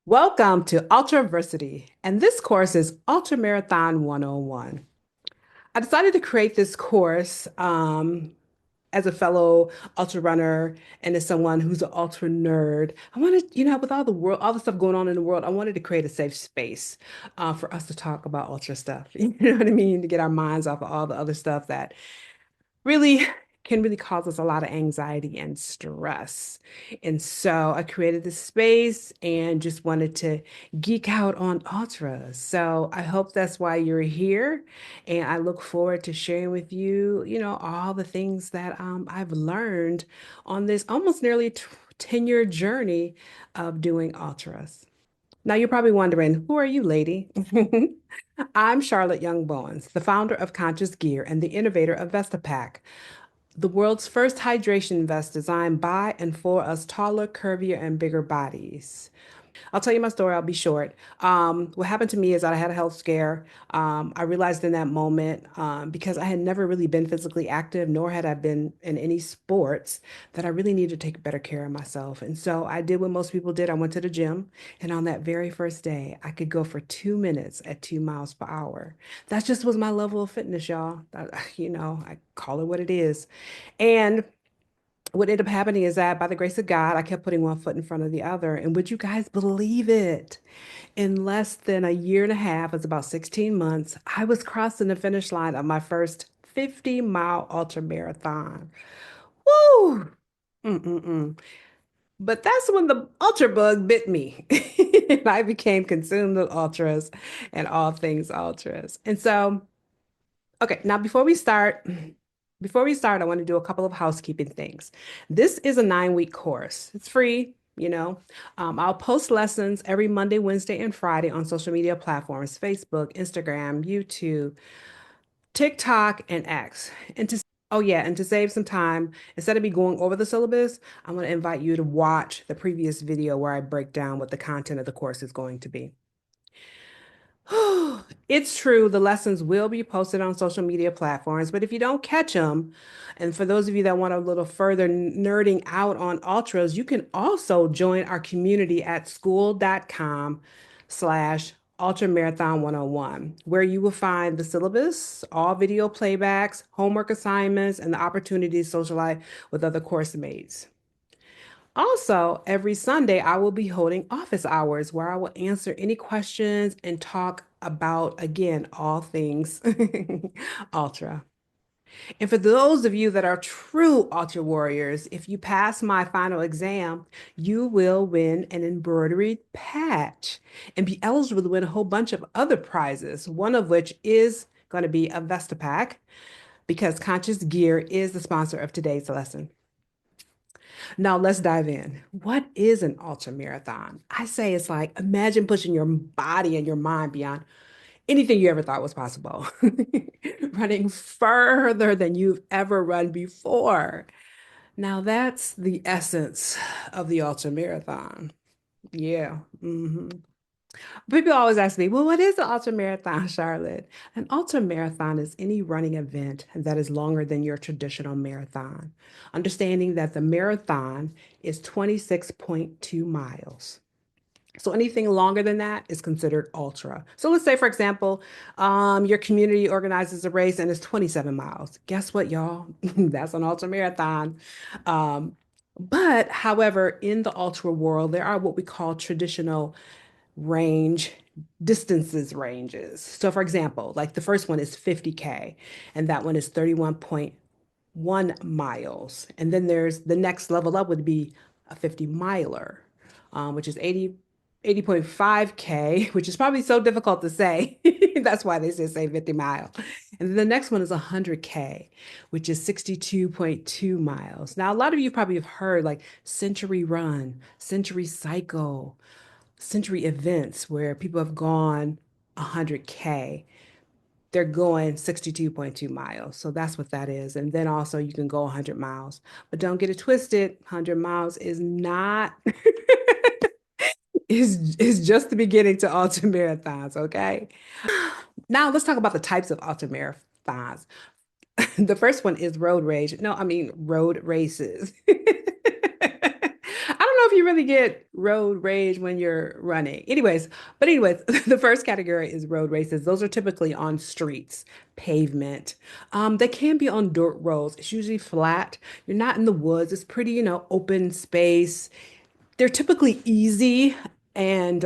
Welcome to Ultra-versity, and this course is Ultramarathon 101. I decided to create this course as a fellow ultra runner and as someone who's an ultra nerd. I wanted, with all the stuff going on in the world, I wanted to create a safe space for us to talk about ultra stuff. You know what I mean? To get our minds off of all the other stuff that really can really cause us a lot of anxiety and stress. And so I created this space and just wanted to geek out on ultras. So I hope that's why you're here. And I look forward to sharing with you, all the things that I've learned on this almost nearly 10-year journey of doing ultras. Now you're probably wondering, who are you, lady? I'm Charlotte Young Bowens, the founder of Conscious Gear and the innovator of VestaPak, the world's first hydration vest designed by and for us taller, curvier, and bigger bodies. I'll tell you my story. I'll be short. What happened to me is that I had a health scare. I realized in that moment, because I had never really been physically active, nor had I been in any sports, that I really needed to take better care of myself. And so I did what most people did. I went to the gym, and on that very first day, I could go for 2 minutes at 2 miles per hour. That just was my level of fitness, y'all. I call it what it is. And what ended up happening is that by the grace of God, I kept putting one foot in front of the other. And would you guys believe it? In less than a year and a half, it's about 16 months, I was crossing the finish line of my first 50-mile ultra marathon. Woo! Mm-mm-mm. But that's when the ultra bug bit me. And I became consumed with ultras and all things ultras. And so, okay, now before we start, I want to do a couple of housekeeping things. This is a 9-week course. It's free, you know. I'll post lessons every Monday, Wednesday, and Friday on social media platforms, Facebook, Instagram, YouTube, TikTok, and X. Oh yeah, and to save some time, instead of me going over the syllabus, I'm going to invite you to watch the previous video where I break down what the content of the course is going to be. It's true, the lessons will be posted on social media platforms, but if you don't catch them, and for those of you that want a little further nerding out on ultras, you can also join our community at school.com/ultramarathon 101, where you will find the syllabus, all video playbacks, homework assignments, and the opportunity to socialize with other course mates. Also, every Sunday, I will be holding office hours where I will answer any questions and talk about, again, all things ultra. And for those of you that are true ultra warriors, if you pass my final exam, you will win an embroidered patch and be eligible to win a whole bunch of other prizes, one of which is going to be a VestaPak because Conscious Gear is the sponsor of today's lesson. Now let's dive in. What is an ultra marathon? I say it's like imagine pushing your body and your mind beyond anything you ever thought was possible, running further than you've ever run before. Now that's the essence of the ultra marathon. Yeah. People always ask me, well, what is an ultra marathon, Charlotte? An ultra marathon is any running event that is longer than your traditional marathon. Understanding that the marathon is 26.2 miles. So anything longer than that is considered ultra. So let's say, for example, your community organizes a race and it's 27 miles. Guess what, y'all? That's an ultra marathon. Um, but however, in the ultra world, there are what we call traditional range distances ranges. So for example, like the first one is 50K and that one is 31.1 miles. And then there's the next level up would be a 50 miler, which is 80.5K, which is probably so difficult to say. That's why they say 50 mile. And then the next one is 100K, which is 62.2 miles. Now, a lot of you probably have heard like Century Run, Century Cycle, century events where people have gone 100K. They're going 62.2 miles. So that's what that is. And then also you can go 100 miles. But don't get it twisted. 100 miles is not is just the beginning to ultra marathons, okay? Now let's talk about the types of ultra marathons. The first one is road rage. No, I mean road races. I don't know if you really get road rage when you're running. Anyways, the first category is road races. Those are typically on streets, pavement. They can be on dirt roads. It's usually flat. You're not in the woods. It's pretty, open space. They're typically easy and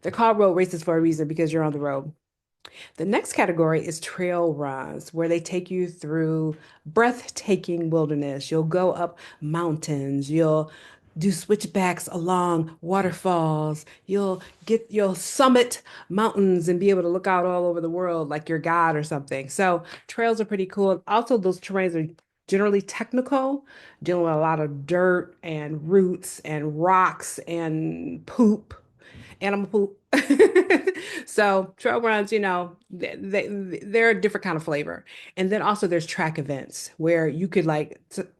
they're called road races for a reason because you're on the road. The next category is trail runs, where they take you through breathtaking wilderness. You'll go up mountains, you'll do switchbacks along waterfalls, you'll summit mountains and be able to look out all over the world like you're God or something. So trails are pretty cool. Also, those terrains are generally technical, dealing with a lot of dirt and roots and rocks and poop, animal poop. So trail runs, they're a different kind of flavor. And then also there's track events where you could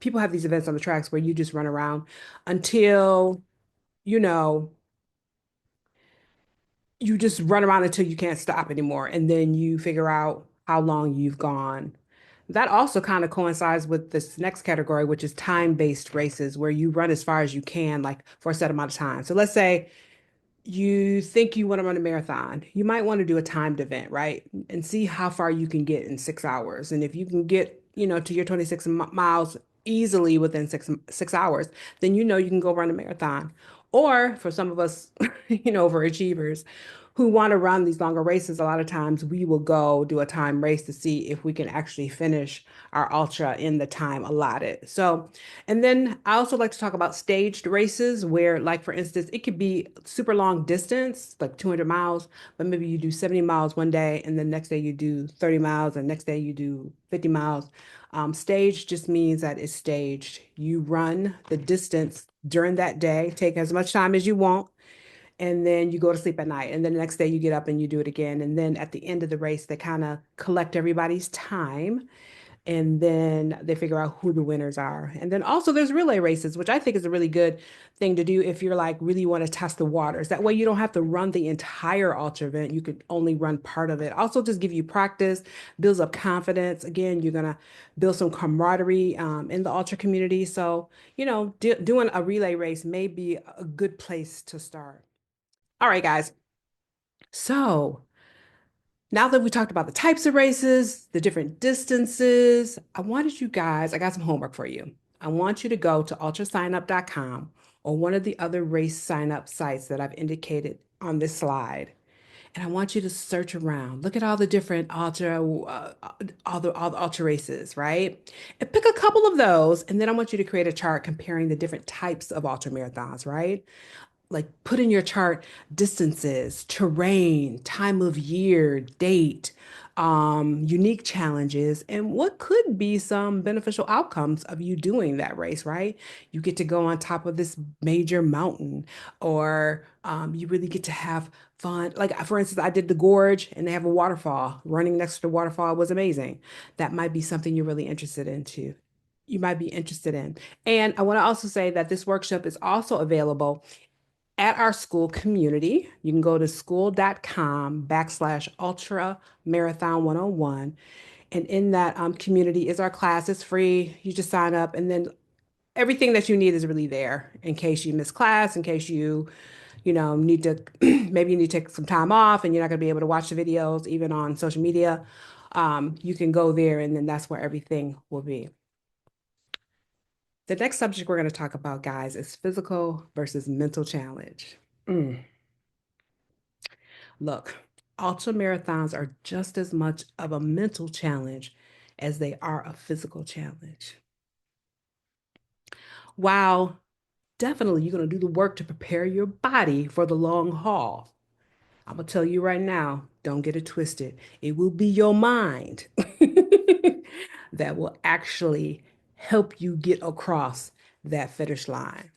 people have these events on the tracks where you just run around until, you know, you just run around until you can't stop anymore. And then you figure out how long you've gone. That also kind of coincides with this next category, which is time-based races, where you run as far as you can, like for a set amount of time. So let's say you think you want to run a marathon, you might want to do a timed event, right? And see how far you can get in 6 hours. And if you can get, to your 26 miles easily within six hours, then you can go run a marathon. Or for some of us, overachievers who want to run these longer races, a lot of times we will go do a time race to see if we can actually finish our ultra in the time allotted. So, and then I also like to talk about staged races where, like, for instance, it could be super long distance, like 200 miles, but maybe you do 70 miles one day, and the next day you do 30 miles, and next day you do 50 miles. Staged just means that it's staged. You run the distance during that day, take as much time as you want, and then you go to sleep at night. And then the next day you get up and you do it again. And then at the end of the race, they kind of collect everybody's time and then they figure out who the winners are. And then also there's relay races, which I think is a really good thing to do if you're like really want to test the waters. That way you don't have to run the entire ultra event. You could only run part of it. Also just give you practice, builds up confidence. Again, you're gonna build some camaraderie in the ultra community. So, doing a relay race may be a good place to start. All right, guys. So now that we talked about the types of races, the different distances, I got some homework for you. I want you to go to ultrasignup.com or one of the other race sign up sites that I've indicated on this slide. And I want you to search around, look at all the different all the ultra races, right? And pick a couple of those, and then I want you to create a chart comparing the different types of ultra marathons, right? Like put in your chart distances, terrain, time of year, date, unique challenges, and what could be some beneficial outcomes of you doing that race, right? You get to go on top of this major mountain, or you really get to have fun. Like, for instance, I did the gorge and they have a waterfall. Running next to the waterfall was amazing. That might be something you're really interested in too. You might be interested in. And I want to also say that this workshop is also available at our school community. You can go to school.com/ultra marathon 101. And in that community is our class. It's free. You just sign up, and then everything that you need is really there in case you miss class, in case need to, maybe you need to take some time off and you're not going to be able to watch the videos, even on social media. You can go there, and then that's where everything will be. The next subject we're going to talk about, guys, is physical versus mental challenge. Look, ultra marathons are just as much of a mental challenge as they are a physical challenge. While definitely you're going to do the work to prepare your body for the long haul, I'm going to tell you right now, don't get it twisted. It will be your mind that will actually help you get across that finish line.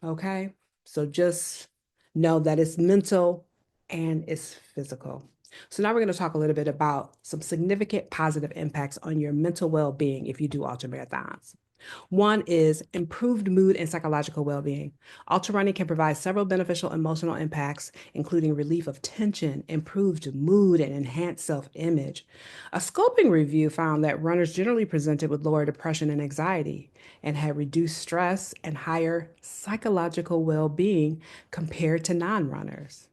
Okay? So just know that it's mental and it's physical. So now we're going to talk a little bit about some significant positive impacts on your mental well-being if you do ultramarathons. One is improved mood and psychological well-being. Ultra running can provide several beneficial emotional impacts, including relief of tension, improved mood, and enhanced self-image. A scoping review found that runners generally presented with lower depression and anxiety and had reduced stress and higher psychological well-being compared to non-runners.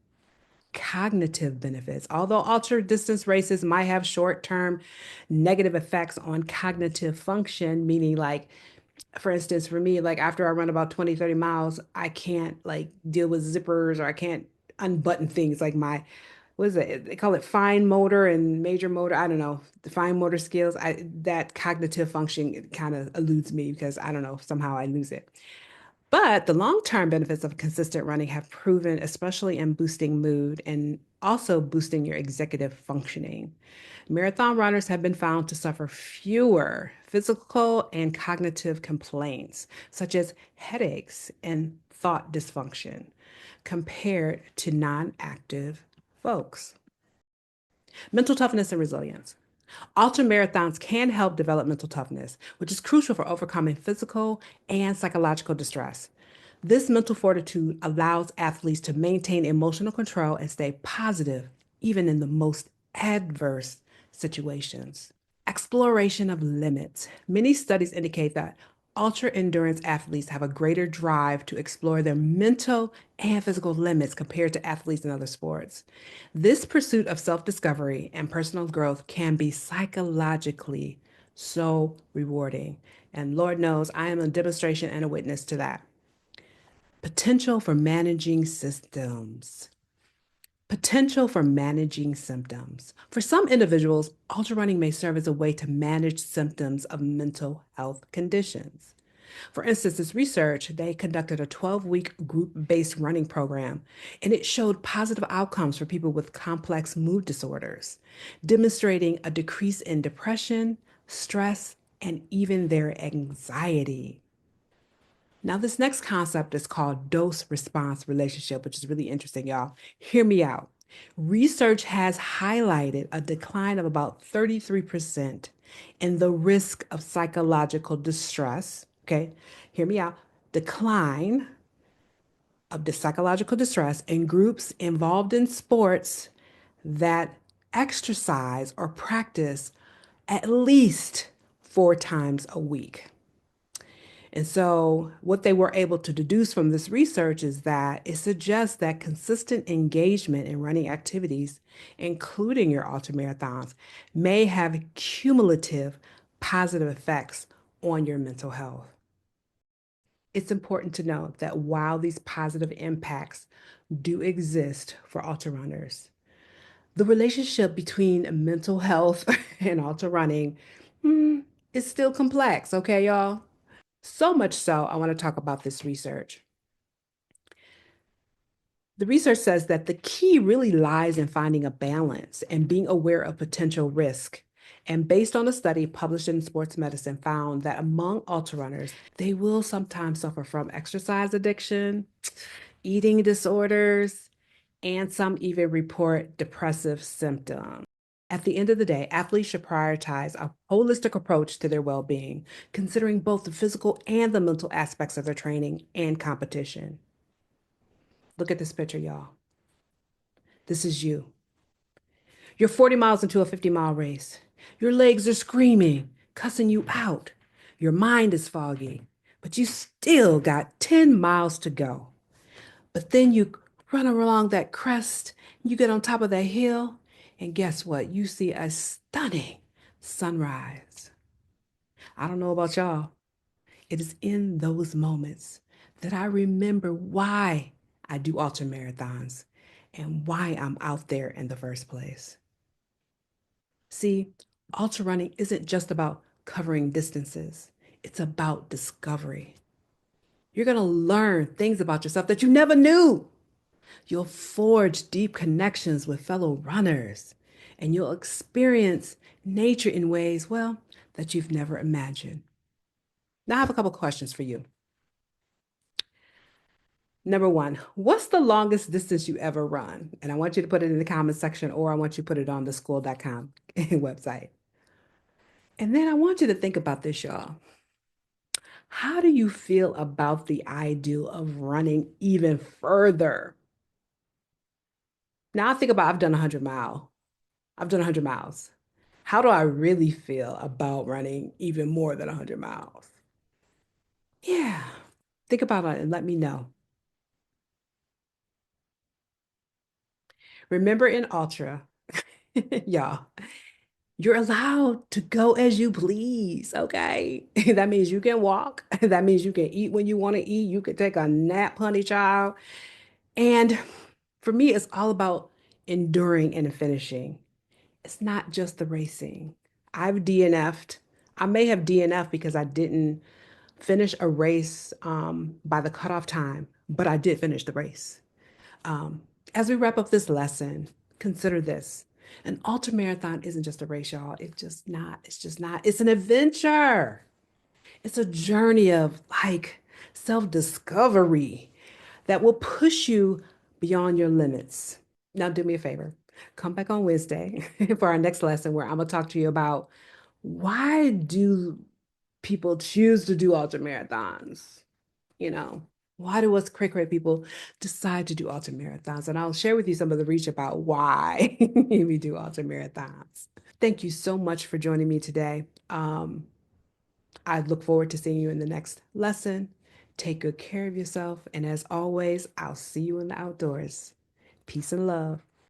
Cognitive benefits. Although ultra distance races might have short term negative effects on cognitive function, meaning like for instance, for me, like after I run about 20, 30 miles, I can't like deal with zippers or I can't unbutton things like my, what is it? They call it fine motor and major motor. I don't know. The fine motor skills, that cognitive function kind of eludes me because I don't know, somehow I lose it. But the long-term benefits of consistent running have proven, especially in boosting mood and also boosting your executive functioning. Marathon runners have been found to suffer fewer physical and cognitive complaints, such as headaches and thought dysfunction, compared to non-active folks. Mental toughness and resilience. Ultra marathons can help develop mental toughness, which is crucial for overcoming physical and psychological distress. This mental fortitude allows athletes to maintain emotional control and stay positive, even in the most adverse situations. Exploration of limits. Many studies indicate that ultra endurance athletes have a greater drive to explore their mental and physical limits compared to athletes in other sports. This pursuit of self discovery and personal growth can be psychologically so rewarding. And Lord knows I am a demonstration and a witness to that. Potential for managing systems. Potential for managing symptoms. For some individuals, ultra running may serve as a way to manage symptoms of mental health conditions. For instance, this research, they conducted a 12-week group-based running program, and it showed positive outcomes for people with complex mood disorders, demonstrating a decrease in depression, stress, and even their anxiety. Now, this next concept is called dose response relationship, which is really interesting, y'all. Hear me out. Research has highlighted a decline of about 33% in the risk of psychological distress. Okay, hear me out. Decline of the psychological distress in groups involved in sports that exercise or practice at least 4 times a week. And so, what they were able to deduce from this research is that it suggests that consistent engagement in running activities, including your ultramarathons, may have cumulative positive effects on your mental health. It's important to note that while these positive impacts do exist for ultra runners, the relationship between mental health and ultra running is still complex, okay, y'all? So much so, I want to talk about this research. The research says that the key really lies in finding a balance and being aware of potential risk. And based on a study published in Sports Medicine, found that among ultra runners, they will sometimes suffer from exercise addiction, eating disorders, and some even report depressive symptoms. At the end of the day, athletes should prioritize a holistic approach to their well being, considering both the physical and the mental aspects of their training and competition. Look at this picture, y'all. This is you. You're 40 miles into a 50-mile race. Your legs are screaming, cussing you out. Your mind is foggy, but you still got 10 miles to go. But then you run along that crest, you get on top of that hill, and guess what? You see a stunning sunrise. I don't know about y'all. It is in those moments that I remember why I do ultra marathons and why I'm out there in the first place. See, ultra running isn't just about covering distances, it's about discovery. You're going to learn things about yourself that you never knew. You'll forge deep connections with fellow runners, and you'll experience nature in ways, well, that you've never imagined. Now, I have a couple questions for you. Number one, what's the longest distance you ever run? And I want you to put it in the comment section, or I want you to put it on the school.com website. And then I want you to think about this, y'all. How do you feel about the ideal of running even further? Now I think about I've done 100 mile. I've done 100 miles. How do I really feel about running even more than 100 miles? Yeah. Think about it and let me know. Remember in Ultra, y'all, you're allowed to go as you please, okay? That means you can walk. That means you can eat when you want to eat. You can take a nap, honey child. And for me, it's all about enduring and finishing. It's not just the racing. I've DNF'd. I may have DNF'd because I didn't finish a race by the cutoff time, but I did finish the race. Um, as we wrap up this lesson, consider this. An ultramarathon isn't just a race, y'all. It's just not. It's just not. It's an adventure. It's a journey of like self-discovery that will push you beyond your limits. Now, do me a favor. Come back on Wednesday for our next lesson where I'm going to talk to you about why do people choose to do ultramarathons? You know, why do us cray people decide to do ultramarathons? And I'll share with you some of the research about why we do ultramarathons. Thank you so much for joining me today. I look forward to seeing you in the next lesson. Take good care of yourself. And as always, I'll see you in the outdoors. Peace and love.